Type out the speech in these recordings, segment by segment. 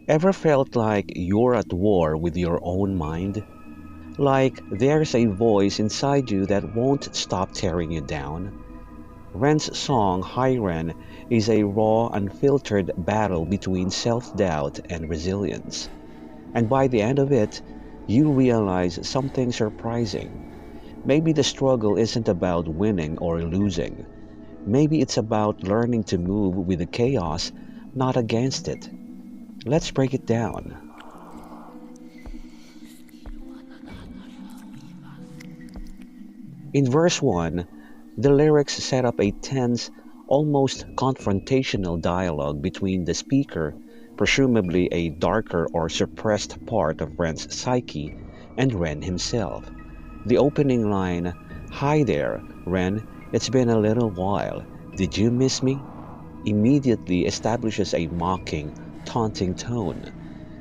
Ever felt like you're at war with your own mind? Like there's a voice inside you that won't stop tearing you down? Ren's song Hi Ren is a raw, unfiltered battle between self-doubt and resilience. And by the end of it, you realize something surprising. Maybe the struggle isn't about winning or losing. Maybe it's about learning to move with the chaos, not against it. Let's break it down. In verse 1, the lyrics set up a tense, almost confrontational dialogue between the speaker, presumably a darker or suppressed part of Ren's psyche, and Ren himself. The opening line, "Hi there, Ren, it's been a little while. Did you miss me?" immediately establishes a mocking, taunting tone.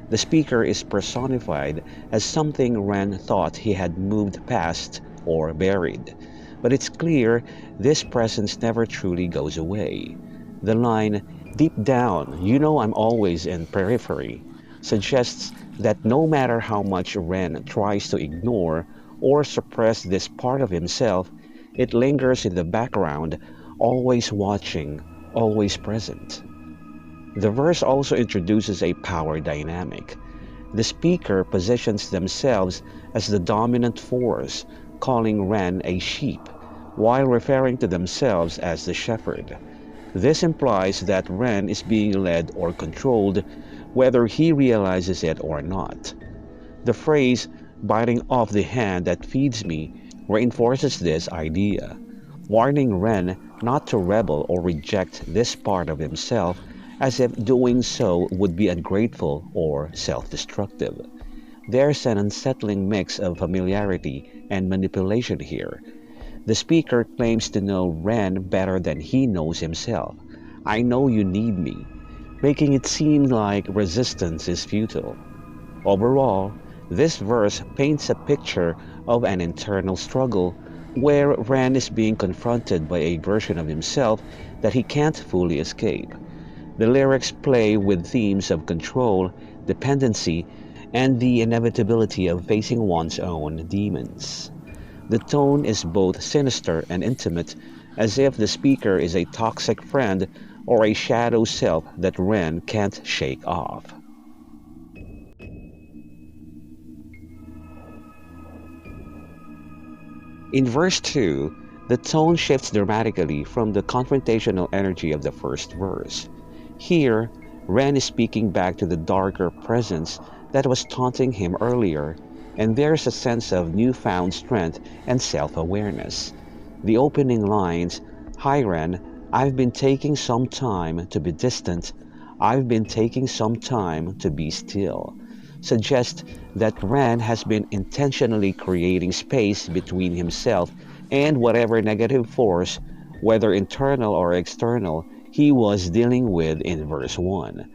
The speaker is personified as something Ren thought he had moved past or buried. But it's clear this presence never truly goes away. The line, "Deep down, you know I'm always in periphery," suggests that no matter how much Ren tries to ignore or suppress this part of himself, it lingers in the background, always watching, always present. The verse also introduces a power dynamic. The speaker positions themselves as the dominant force, calling Ren a sheep, while referring to themselves as the shepherd. This implies that Ren is being led or controlled, whether he realizes it or not. The phrase, "biting off the hand that feeds me," reinforces this idea, warning Ren not to rebel or reject this part of himself, as if doing so would be ungrateful or self-destructive. There's an unsettling mix of familiarity and manipulation here. The speaker claims to know Ren better than he knows himself. "I know you need me," making it seem like resistance is futile. Overall, this verse paints a picture of an internal struggle where Ren is being confronted by a version of himself that he can't fully escape. The lyrics play with themes of control, dependency, and the inevitability of facing one's own demons. The tone is both sinister and intimate, as if the speaker is a toxic friend or a shadow self that Ren can't shake off. In verse 2, the tone shifts dramatically from the confrontational energy of the first verse. Here, Ren is speaking back to the darker presence that was taunting him earlier, and there's a sense of newfound strength and self-awareness. The opening lines, "Hi Ren, I've been taking some time to be distant. I've been taking some time to be still," suggest that Ren has been intentionally creating space between himself and whatever negative force, whether internal or external, he was dealing with in verse 1.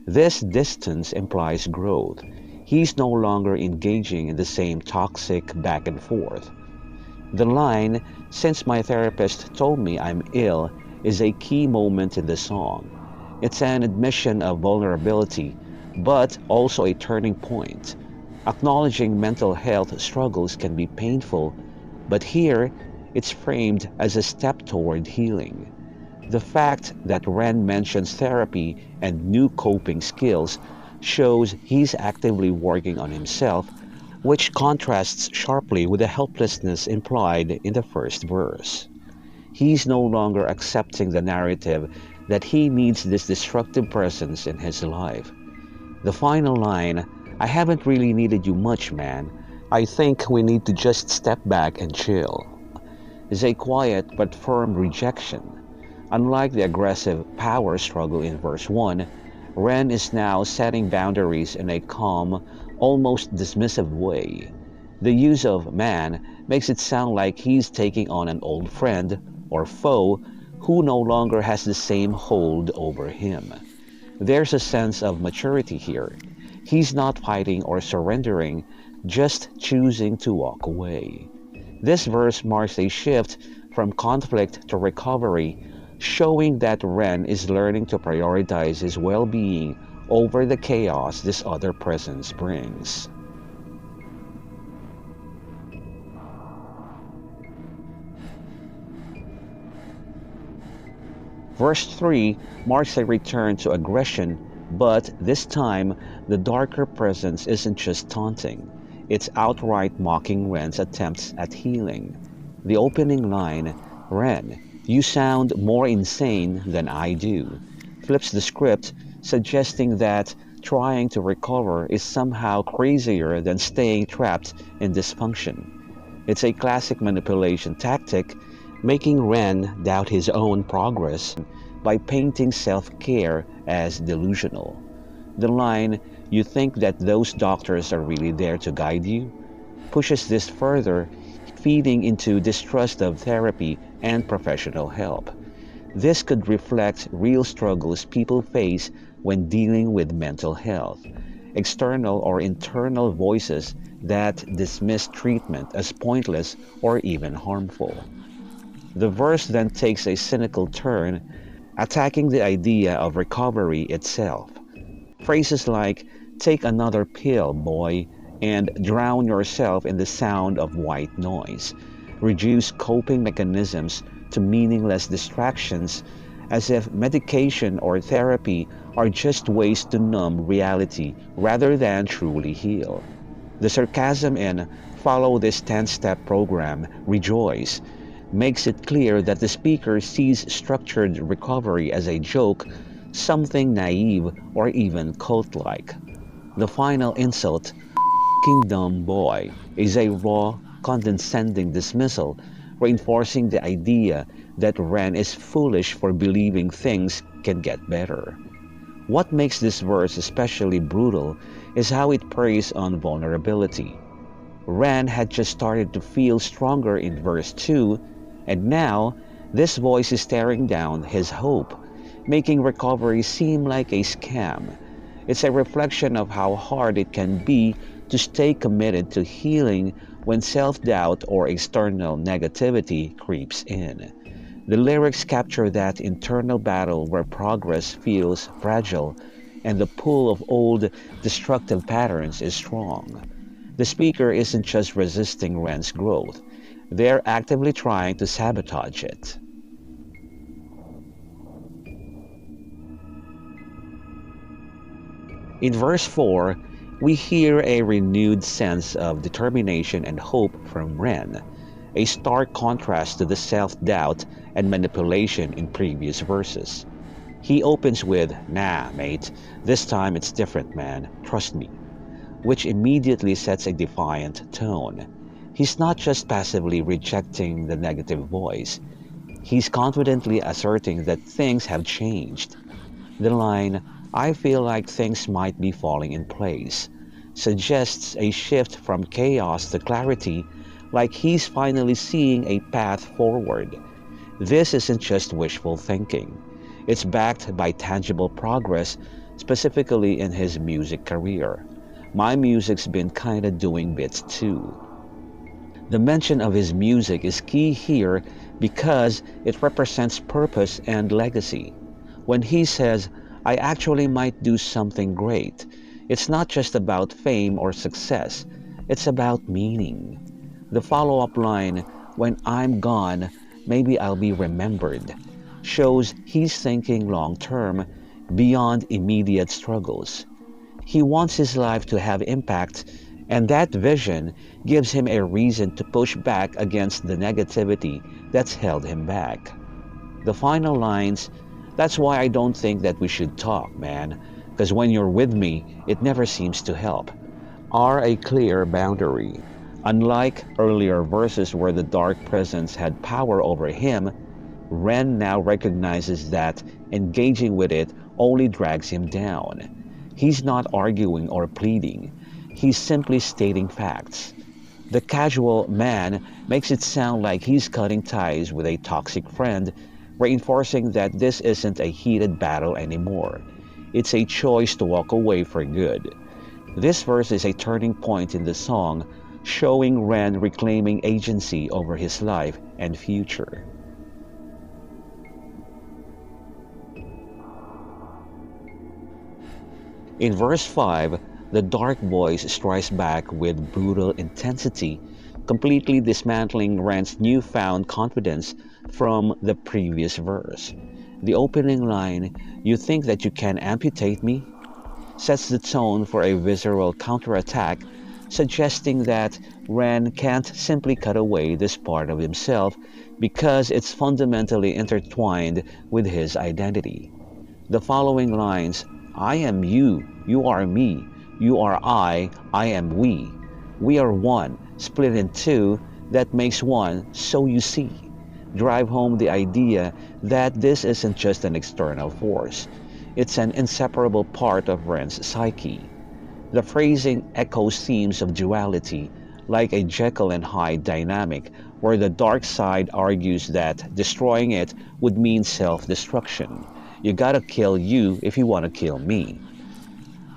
This distance implies growth. He's no longer engaging in the same toxic back and forth. The line, "Since my therapist told me I'm ill," is a key moment in the song. It's an admission of vulnerability, but also a turning point. Acknowledging mental health struggles can be painful, but here it's framed as a step toward healing. The fact that Ren mentions therapy and new coping skills shows he's actively working on himself, which contrasts sharply with the helplessness implied in the first verse. He's no longer accepting the narrative that he needs this destructive presence in his life. The final line, "I haven't really needed you much, man. I think we need to just step back and chill," is a quiet but firm rejection. Unlike the aggressive power struggle in verse 1, Ren is now setting boundaries in a calm, almost dismissive way. The use of "man" makes it sound like he's taking on an old friend or foe who no longer has the same hold over him. There's a sense of maturity here. He's not fighting or surrendering, just choosing to walk away. This verse marks a shift from conflict to recovery, showing that Ren is learning to prioritize his well-being over the chaos this other presence brings. Verse 3 marks a return to aggression, but this time the darker presence isn't just taunting, it's outright mocking Ren's attempts at healing. The opening line, "Ren, you sound more insane than I do," flips the script, suggesting that trying to recover is somehow crazier than staying trapped in dysfunction. It's a classic manipulation tactic, making Ren doubt his own progress by painting self-care as delusional. The line, "you think that those doctors are really there to guide you," pushes this further, feeding into distrust of therapy and professional help. This could reflect real struggles people face when dealing with mental health, external or internal voices that dismiss treatment as pointless or even harmful. The verse then takes a cynical turn, attacking the idea of recovery itself. Phrases like, "take another pill, boy," and "drown yourself in the sound of white noise" reduce coping mechanisms to meaningless distractions, as if medication or therapy are just ways to numb reality rather than truly heal. The sarcasm in "follow this 10-step program, rejoice" makes it clear that the speaker sees structured recovery as a joke, something naive or even cult-like. The final insult, "kingdom boy," is a raw, condescending dismissal, reinforcing the idea that Ren is foolish for believing things can get better. What makes this verse especially brutal is how it preys on vulnerability. Ren had just started to feel stronger in verse 2, and now this voice is staring down his hope, making recovery seem like a scam. It's a reflection of how hard it can be to stay committed to healing when self-doubt or external negativity creeps in. The lyrics capture that internal battle where progress feels fragile and the pull of old destructive patterns is strong. The speaker isn't just resisting Ren's growth, they're actively trying to sabotage it. In verse 4, we hear a renewed sense of determination and hope from Ren, a stark contrast to the self-doubt and manipulation in previous verses. He opens with, "Nah, mate, this time it's different, man, trust me," which immediately sets a defiant tone. He's not just passively rejecting the negative voice, he's confidently asserting that things have changed. The line, "I feel like things might be falling in place," suggests a shift from chaos to clarity, like he's finally seeing a path forward. This isn't just wishful thinking. It's backed by tangible progress, specifically in his music career. "My music's been kinda doing bits too." The mention of his music is key here because it represents purpose and legacy. When he says, "I actually might do something great," it's not just about fame or success, it's about meaning. The follow-up line, "when I'm gone, maybe I'll be remembered," shows he's thinking long-term, beyond immediate struggles. He wants his life to have impact, and that vision gives him a reason to push back against the negativity that's held him back. The final lines, "that's why I don't think that we should talk, man, because when you're with me, it never seems to help," are a clear boundary. Unlike earlier verses where the dark presence had power over him, Ren now recognizes that engaging with it only drags him down. He's not arguing or pleading, he's simply stating facts. The casual "man" makes it sound like he's cutting ties with a toxic friend, reinforcing that this isn't a heated battle anymore. It's a choice to walk away for good. This verse is a turning point in the song, showing Ren reclaiming agency over his life and future. In verse 5, the dark voice strikes back with brutal intensity, completely dismantling Ren's newfound confidence from the previous verse. The opening line, "You think that you can amputate me?" sets the tone for a visceral counterattack, suggesting that Ren can't simply cut away this part of himself because it's fundamentally intertwined with his identity. The following lines, "I am you, you are me, you are I am we are one, split in two, that makes one, so you see," drive home the idea that this isn't just an external force. It's an inseparable part of Ren's psyche. The phrasing echoes themes of duality, like a Jekyll and Hyde dynamic, where the dark side argues that destroying it would mean self-destruction. You gotta kill you if you want to kill me.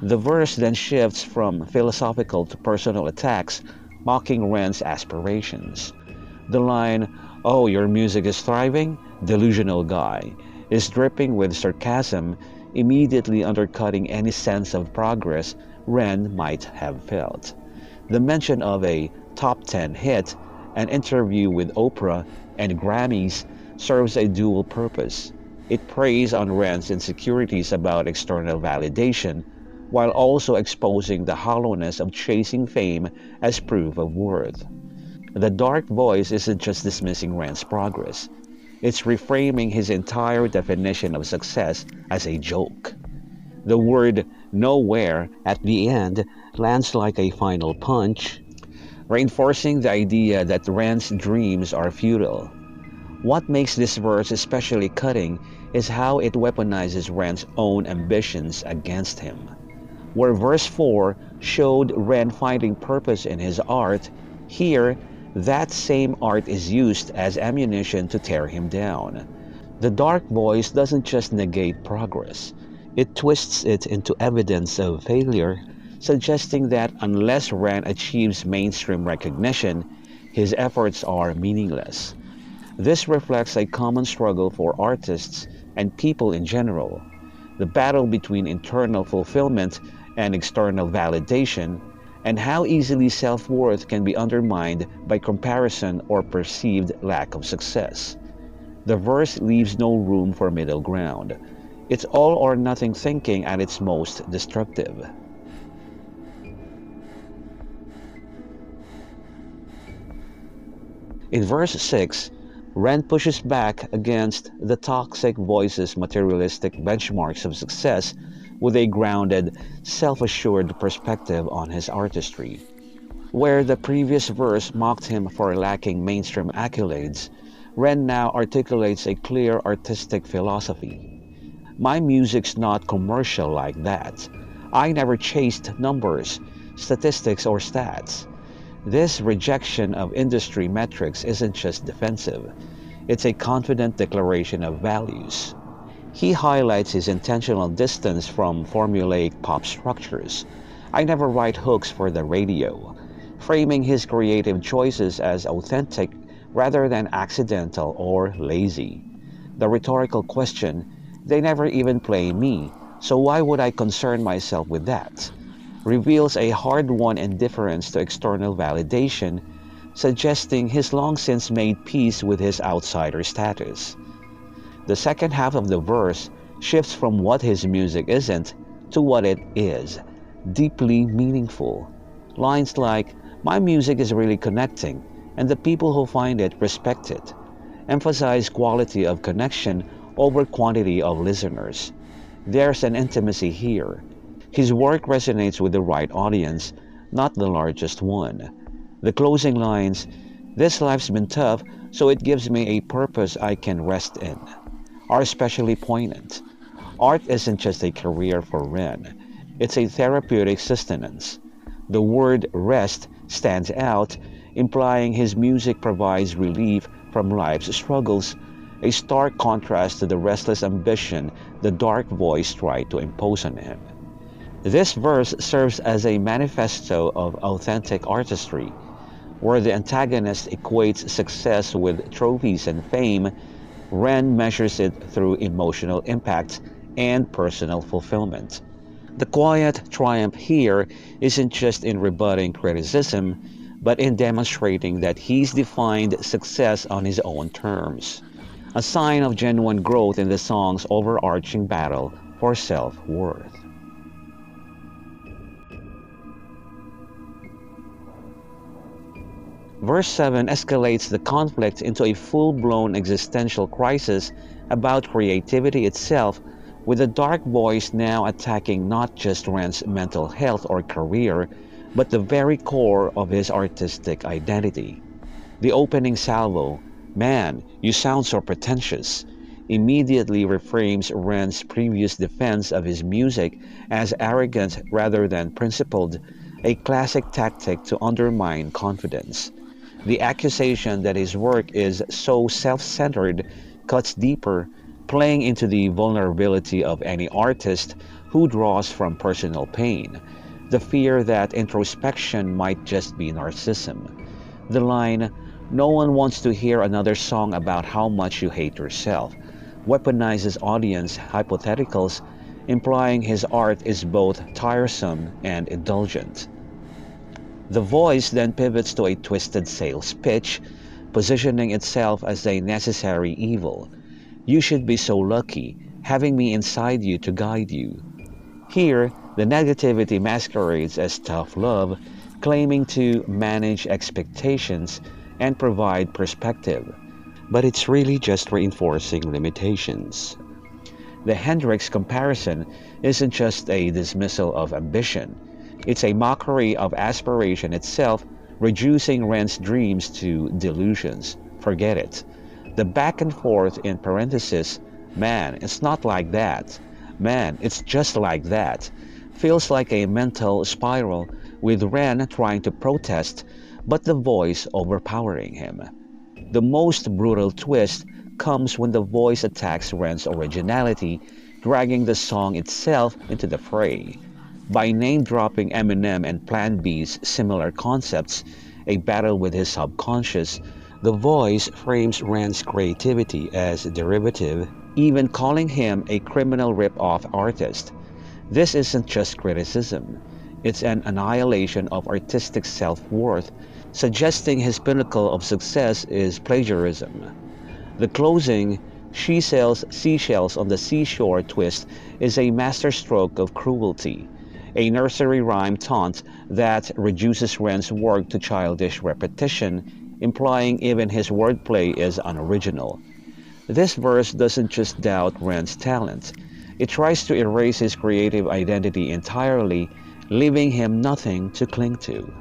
The verse then shifts from philosophical to personal attacks, mocking Ren's aspirations. The line, "Oh, your music is thriving? Delusional guy," is dripping with sarcasm, immediately undercutting any sense of progress Ren might have felt. The mention of a top 10 hit, an interview with Oprah, and Grammys serves a dual purpose. It preys on Ren's insecurities about external validation, while also exposing the hollowness of chasing fame as proof of worth. The dark voice isn't just dismissing Rand's progress, it's reframing his entire definition of success as a joke. The word nowhere at the end lands like a final punch, reinforcing the idea that Rand's dreams are futile. What makes this verse especially cutting is how it weaponizes Rand's own ambitions against him. Where verse 4 showed Ren finding purpose in his art, here that same art is used as ammunition to tear him down. The dark voice doesn't just negate progress, it twists it into evidence of failure, suggesting that unless Ren achieves mainstream recognition, his efforts are meaningless. This reflects a common struggle for artists and people in general, the battle between internal fulfillment and external validation, and how easily self-worth can be undermined by comparison or perceived lack of success. The verse leaves no room for middle ground. It's all or nothing thinking at its most destructive. In verse 6, Ren pushes back against the toxic voice's materialistic benchmarks of success with a grounded, self-assured perspective on his artistry. Where the previous verse mocked him for lacking mainstream accolades, Ren now articulates a clear artistic philosophy. "My music's not commercial like that. I never chased numbers, statistics, or stats." This rejection of industry metrics isn't just defensive, it's a confident declaration of values. He highlights his intentional distance from formulaic pop structures. "I never write hooks for the radio," framing his creative choices as authentic rather than accidental or lazy. The rhetorical question, "They never even play me, so why would I concern myself with that?" reveals a hard-won indifference to external validation, suggesting he's long since made peace with his outsider status. The second half of the verse shifts from what his music isn't to what it is, deeply meaningful. Lines like, "My music is really connecting, and the people who find it respect it," emphasize quality of connection over quantity of listeners. There's an intimacy here. His work resonates with the right audience, not the largest one. The closing lines, "This life's been tough, so it gives me a purpose I can rest in," are especially poignant. Art isn't just a career for Ren, it's a therapeutic sustenance. The word rest stands out, implying his music provides relief from life's struggles, a stark contrast to the restless ambition the dark voice tried to impose on him. This verse serves as a manifesto of authentic artistry, where the antagonist equates success with trophies and fame. Ren measures it through emotional impact and personal fulfillment. The quiet triumph here isn't just in rebutting criticism, but in demonstrating that he's defined success on his own terms, a sign of genuine growth in the song's overarching battle for self-worth. Verse 7 escalates the conflict into a full-blown existential crisis about creativity itself, with the dark voice now attacking not just Ren's mental health or career, but the very core of his artistic identity. The opening salvo, "Man, you sound so pretentious," immediately reframes Ren's previous defense of his music as arrogant rather than principled, a classic tactic to undermine confidence. The accusation that his work is so self-centered cuts deeper, playing into the vulnerability of any artist who draws from personal pain, the fear that introspection might just be narcissism. The line, "No one wants to hear another song about how much you hate yourself," weaponizes audience hypotheticals, implying his art is both tiresome and indulgent. The voice then pivots to a twisted sales pitch, positioning itself as a necessary evil. "You should be so lucky, having me inside you to guide you." Here, the negativity masquerades as tough love, claiming to manage expectations and provide perspective. But it's really just reinforcing limitations. The Hendrix comparison isn't just a dismissal of ambition, it's a mockery of aspiration itself, reducing Ren's dreams to delusions. Forget it. The back and forth in parenthesis, "Man, it's not like that," "Man, it's just like that," feels like a mental spiral, with Ren trying to protest, but the voice overpowering him. The most brutal twist comes when the voice attacks Ren's originality, dragging the song itself into the fray. By name-dropping Eminem and Plan B's similar concepts, a battle with his subconscious, the voice frames Ren's creativity as derivative, even calling him a criminal rip-off artist. This isn't just criticism, it's an annihilation of artistic self-worth, suggesting his pinnacle of success is plagiarism. The closing, "She sells seashells on the seashore" twist is a masterstroke of cruelty, a nursery rhyme taunt that reduces Ren's work to childish repetition, implying even his wordplay is unoriginal. This verse doesn't just doubt Ren's talent, it tries to erase his creative identity entirely, leaving him nothing to cling to.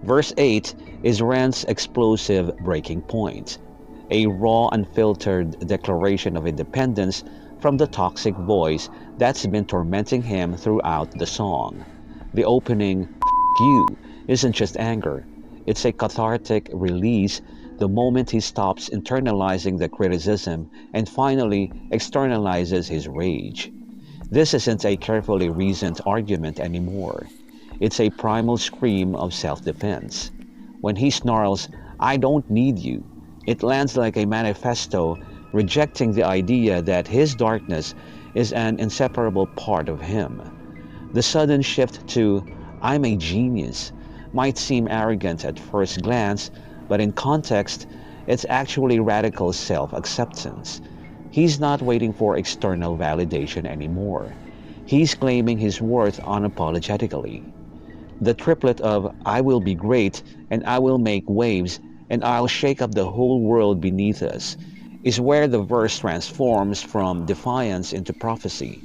Verse 8 is Ren's explosive breaking point, a raw, unfiltered declaration of independence from the toxic voice that's been tormenting him throughout the song. The opening, "F you," isn't just anger, it's a cathartic release the moment he stops internalizing the criticism and finally externalizes his rage. This isn't a carefully reasoned argument anymore. It's a primal scream of self-defense. When he snarls, "I don't need you," it lands like a manifesto, rejecting the idea that his darkness is an inseparable part of him. The sudden shift to "I'm a genius" might seem arrogant at first glance, but in context, it's actually radical self-acceptance. He's not waiting for external validation anymore. He's claiming his worth unapologetically. The triplet of "I will be great" and "I will make waves" and "I'll shake up the whole world beneath us" is where the verse transforms from defiance into prophecy.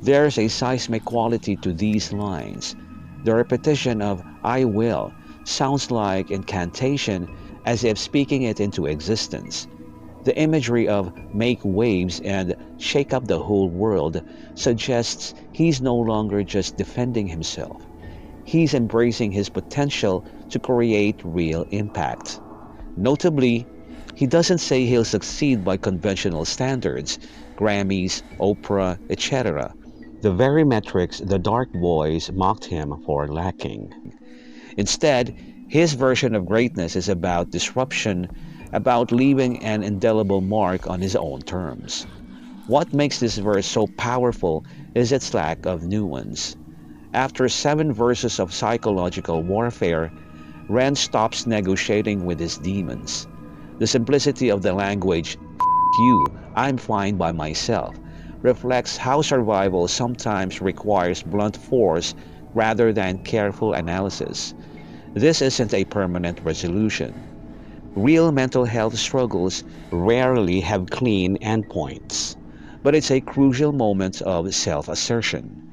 There's a seismic quality to these lines. The repetition of "I will" sounds like incantation, as if speaking it into existence. The imagery of "make waves" and "shake up the whole world" suggests he's no longer just defending himself. He's embracing his potential to create real impact. Notably, he doesn't say he'll succeed by conventional standards, Grammys, Oprah, etc., the very metrics the dark voice mocked him for lacking. Instead, his version of greatness is about disruption, about leaving an indelible mark on his own terms. What makes this verse so powerful is its lack of nuance. After 7 verses of psychological warfare, Ren stops negotiating with his demons. The simplicity of the language, you, I'm fine by myself, reflects how survival sometimes requires blunt force rather than careful analysis. This isn't a permanent resolution. Real mental health struggles rarely have clean endpoints, but it's a crucial moment of self assertion.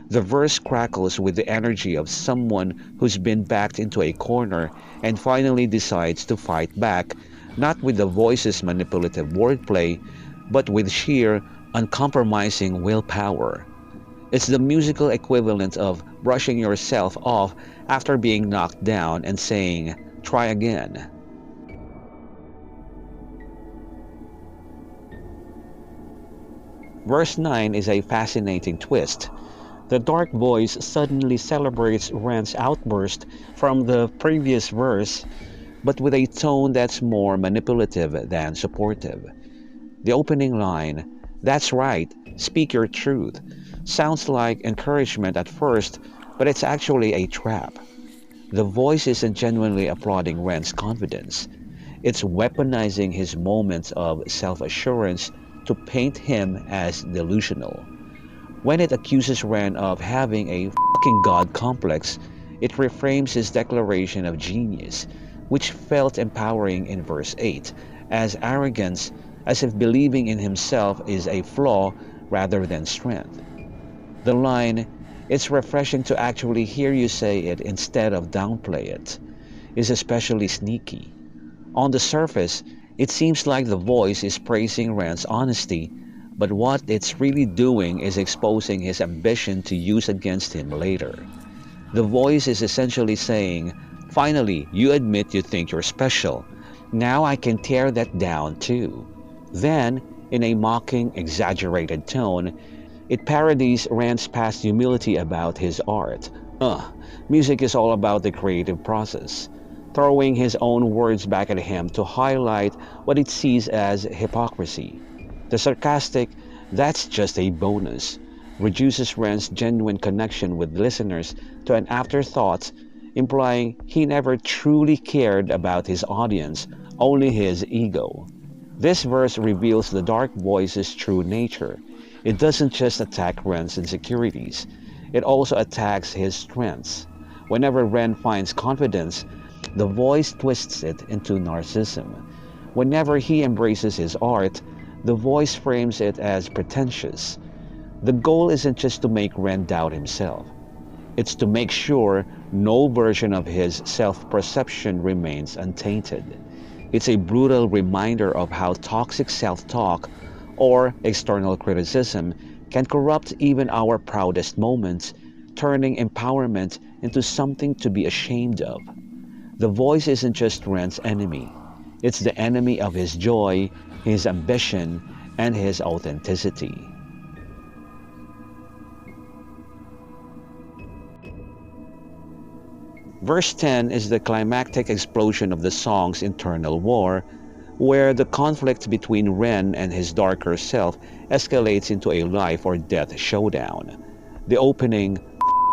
The verse crackles with the energy of someone who's been backed into a corner and finally decides to fight back, not with the voice's manipulative wordplay, but with sheer, uncompromising willpower. It's the musical equivalent of brushing yourself off after being knocked down and saying, try again. Verse 9 is a fascinating twist. The dark voice suddenly celebrates Ren's outburst from the previous verse, but with a tone that's more manipulative than supportive. The opening line, "That's right, speak your truth," sounds like encouragement at first, but it's actually a trap. The voice isn't genuinely applauding Ren's confidence. It's weaponizing his moments of self assurance to paint him as delusional. When it accuses Ren of having a fucking god complex, it reframes his declaration of genius, which felt empowering in verse 8, as arrogance, as if believing in himself is a flaw rather than strength. The line, "It's refreshing to actually hear you say it instead of downplay it," is especially sneaky. On the surface, it seems like the voice is praising Ren's honesty, but what it's really doing is exposing his ambition to use against him later. The voice is essentially saying, "Finally, you admit you think you're special. Now I can tear that down too." Then, in a mocking, exaggerated tone, it parodies Rand's past humility about his art. Music is all about the creative process, throwing his own words back at him to highlight what it sees as hypocrisy. The sarcastic, "that's just a bonus," reduces Ren's genuine connection with listeners to an afterthought, implying he never truly cared about his audience, only his ego. This verse reveals the dark voice's true nature. It doesn't just attack Ren's insecurities, it also attacks his strengths. Whenever Ren finds confidence, the voice twists it into narcissism. Whenever he embraces his art, the voice frames it as pretentious. The goal isn't just to make Ren doubt himself. It's to make sure no version of his self-perception remains untainted. It's a brutal reminder of how toxic self-talk or external criticism can corrupt even our proudest moments, turning empowerment into something to be ashamed of. The voice isn't just Ren's enemy. It's the enemy of his joy, his ambition, and his authenticity. Verse 10 is the climactic explosion of the song's internal war, where the conflict between Ren and his darker self escalates into a life or death showdown. The opening,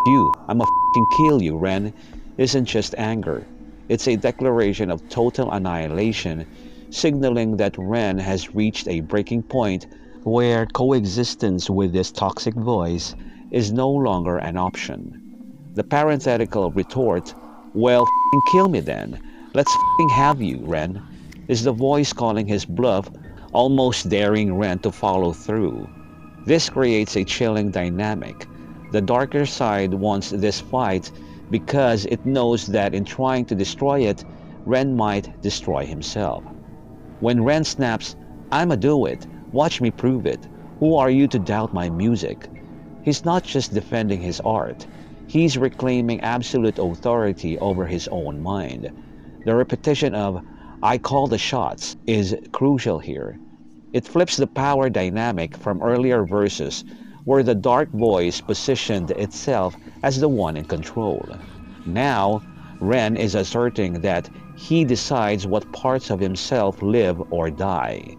"You, I'ma fing kill you, Ren," isn't just anger. It's a declaration of total annihilation, signaling that Ren has reached a breaking point where coexistence with this toxic voice is no longer an option. The parenthetical retort, "Well, kill me then. Let's have you, Ren," is the voice calling his bluff, almost daring Ren to follow through. This creates a chilling dynamic. The darker side wants this fight because it knows that in trying to destroy it, Ren might destroy himself. When Ren snaps, "I'ma do it, watch me prove it. Who are you to doubt my music?" He's not just defending his art, he's reclaiming absolute authority over his own mind. The repetition of "I call the shots" is crucial here. It flips the power dynamic from earlier verses where the dark voice positioned itself as the one in control. Now, Ren is asserting that He decides what parts of himself live or die.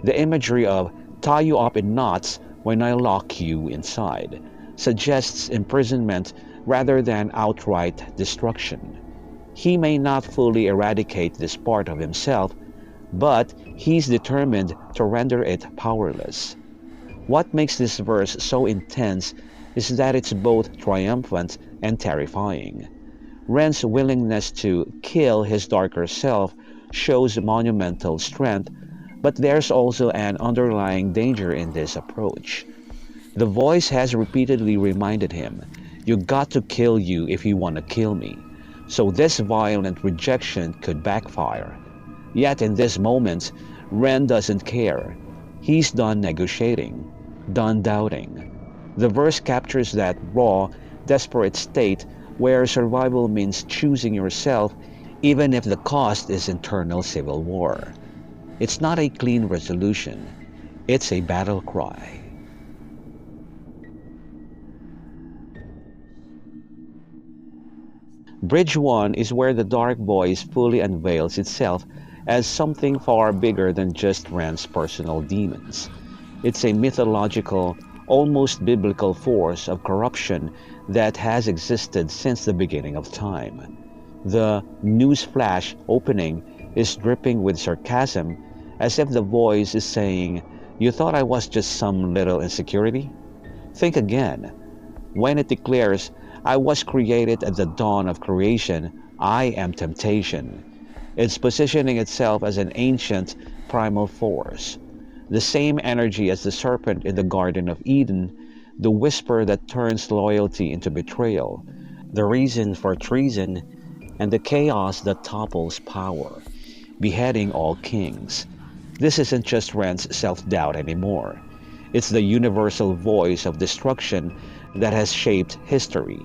The imagery of tie you up in knots when I lock you inside suggests imprisonment rather than outright destruction. He may not fully eradicate this part of himself, but he's determined to render it powerless. What makes this verse so intense is that it's both triumphant and terrifying. Ren's willingness to kill his darker self shows monumental strength, but there's also an underlying danger in this approach. The voice has repeatedly reminded him, "You got to kill you if you want to kill me." So this violent rejection could backfire. Yet in this moment, Ren doesn't care. He's done negotiating, done doubting. The verse captures that raw, desperate state where survival means choosing yourself even if the cost is internal civil war. It's not a clean resolution, it's a battle cry. Bridge 1 is where the dark voice fully unveils itself as something far bigger than just Ren's personal demons. It's a mythological, almost biblical force of corruption that has existed since the beginning of time. The newsflash opening is dripping with sarcasm, as if the voice is saying, "You thought I was just some little insecurity? Think again." When it declares, "I was created at the dawn of creation, I am temptation," it's positioning itself as an ancient, primal force. The same energy as the serpent in the Garden of Eden, the whisper that turns loyalty into betrayal, the reason for treason, and the chaos that topples power, beheading all kings. This isn't just Ren's self-doubt anymore. It's the universal voice of destruction that has shaped history.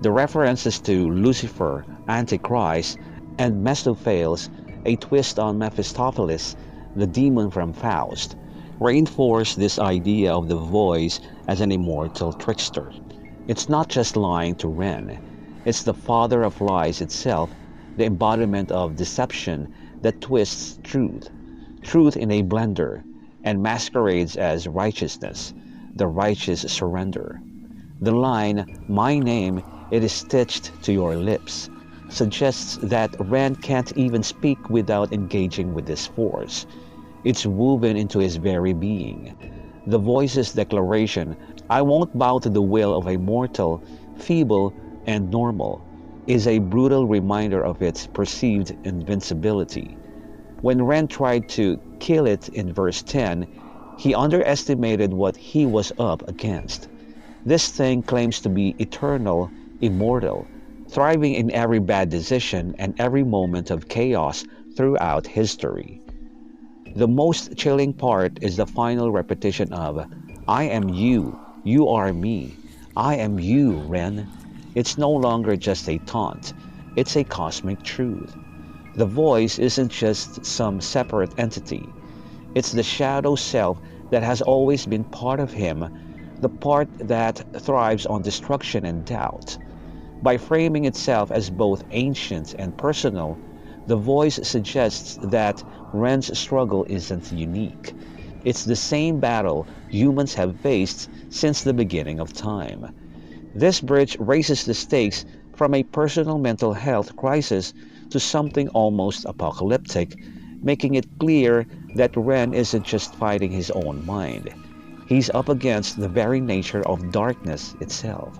The references to Lucifer, Antichrist, and Mephistopheles, a twist on Mephistopheles, the demon from Faust, reinforce this idea of the voice as an immortal trickster. It's not just lying to Ren, it's the father of lies itself, the embodiment of deception that twists truth in a blender, and masquerades as righteousness, the righteous surrender. The line, "My name, it is stitched to your lips," suggests that Ren can't even speak without engaging with this force. It's woven into his very being. The voice's declaration, "I won't bow to the will of a mortal, feeble, and normal," is a brutal reminder of its perceived invincibility. When Ren tried to kill it in verse 10, he underestimated what he was up against. This thing claims to be eternal, immortal, thriving in every bad decision and every moment of chaos throughout history. The most chilling part is the final repetition of, "I am you, you are me, I am you, Ren." It's no longer just a taunt, it's a cosmic truth. The voice isn't just some separate entity. It's the shadow self that has always been part of him, the part that thrives on destruction and doubt. By framing itself as both ancient and personal, the voice suggests that Ren's struggle isn't unique. It's the same battle humans have faced since the beginning of time. This bridge raises the stakes from a personal mental health crisis to something almost apocalyptic, making it clear that Ren isn't just fighting his own mind. He's up against the very nature of darkness itself.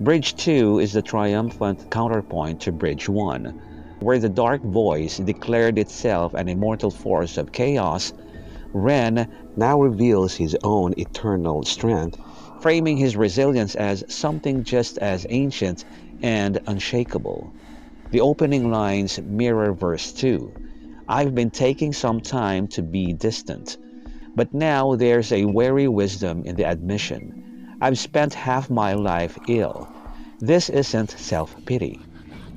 Bridge 2 is the triumphant counterpoint to Bridge 1, where the dark voice declared itself an immortal force of chaos. Ren now reveals his own eternal strength, framing his resilience as something just as ancient and unshakable. The opening lines mirror verse 2. "I've been taking some time to be distant, but now there's a wary wisdom in the admission. I've spent half my life ill." This isn't self-pity.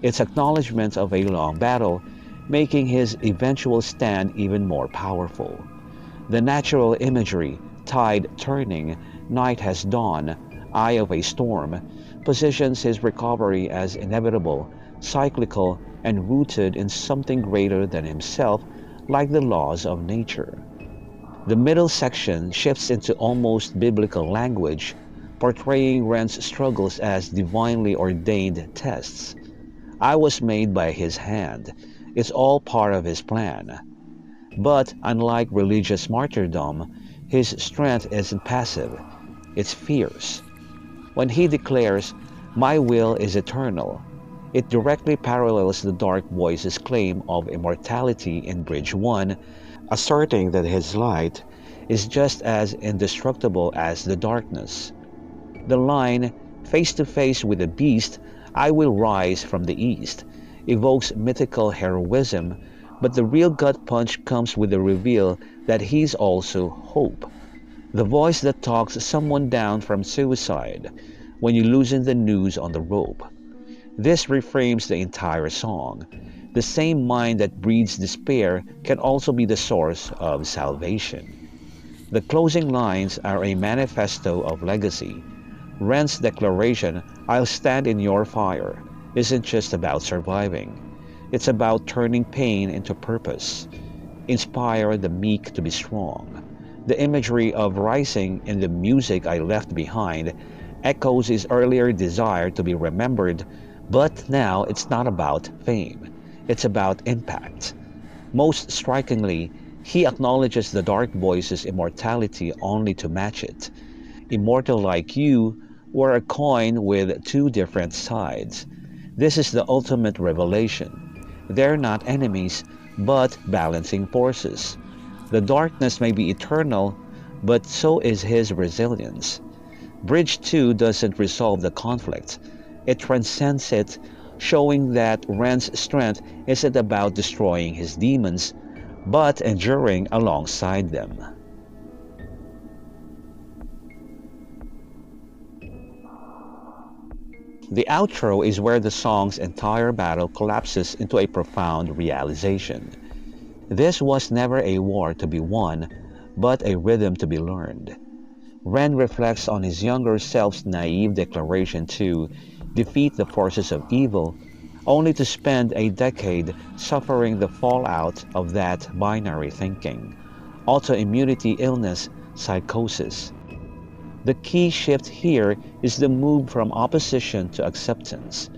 It's acknowledgement of a long battle, making his eventual stand even more powerful. The natural imagery, tide turning, night has dawned, eye of a storm, positions his recovery as inevitable, cyclical, and rooted in something greater than himself, like the laws of nature. The middle section shifts into almost biblical language, portraying Ren's struggles as divinely ordained tests. I was made by his hand. It's all part of his plan. But unlike religious martyrdom, his strength isn't passive, it's fierce. When he declares, "My will is eternal," it directly parallels the Dark Voice's claim of immortality in Bridge 1, asserting that his light is just as indestructible as the darkness. The line, "Face to face with the beast, I will rise from the east," evokes mythical heroism, but the real gut punch comes with the reveal that he's also hope. The voice that talks someone down from suicide when you loosen the noose on the rope. This reframes the entire song. The same mind that breeds despair can also be the source of salvation. The closing lines are a manifesto of legacy. Ren's declaration, "I'll stand in your fire," isn't just about surviving. It's about turning pain into purpose. Inspire the meek to be strong. The imagery of rising in the music I left behind echoes his earlier desire to be remembered, but now it's not about fame. It's about impact. Most strikingly, he acknowledges the Dark Voice's immortality only to match it. "Immortal like you" were a coin with two different sides. This is the ultimate revelation. They're not enemies, but balancing forces. The darkness may be eternal, but so is his resilience. Bridge 2 doesn't resolve the conflict. It transcends it, showing that Ren's strength isn't about destroying his demons, but enduring alongside them. The outro is where the song's entire battle collapses into a profound realization. This was never a war to be won, but a rhythm to be learned. Ren reflects on his younger self's naive declaration to defeat the forces of evil, only to spend a decade suffering the fallout of that binary thinking. Autoimmunity illness, psychosis. The key shift here is the move from opposition to acceptance.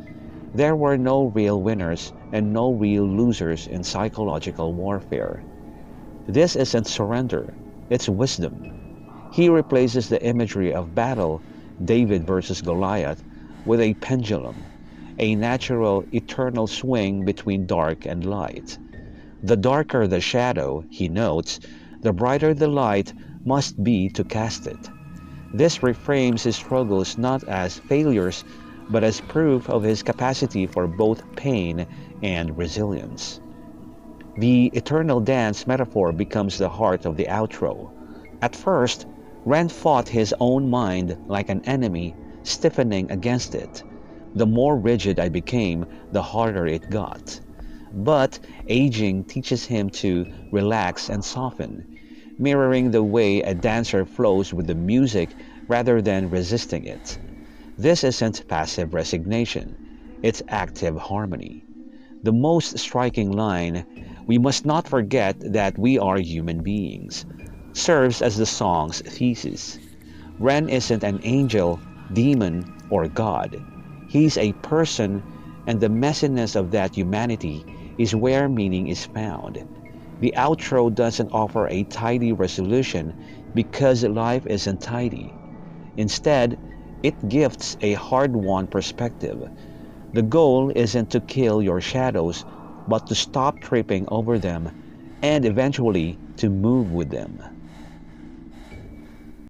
There were no real winners and no real losers in psychological warfare. This isn't surrender, it's wisdom. He replaces the imagery of battle, David versus Goliath, with a pendulum, a natural, eternal swing between dark and light. The darker the shadow, he notes, the brighter the light must be to cast it. This reframes his struggles not as failures, but as proof of his capacity for both pain and resilience. The eternal dance metaphor becomes the heart of the outro. At first, Ren fought his own mind like an enemy, stiffening against it. The more rigid I became, the harder it got. But aging teaches him to relax and soften, mirroring the way a dancer flows with the music rather than resisting it. This isn't passive resignation, it's active harmony. The most striking line, "We must not forget that we are human beings," serves as the song's thesis. Ren isn't an angel, demon, or god. He's a person, and the messiness of that humanity is where meaning is found. The outro doesn't offer a tidy resolution because life isn't tidy. Instead, it gifts a hard-won perspective. The goal isn't to kill your shadows, but to stop tripping over them and eventually to move with them.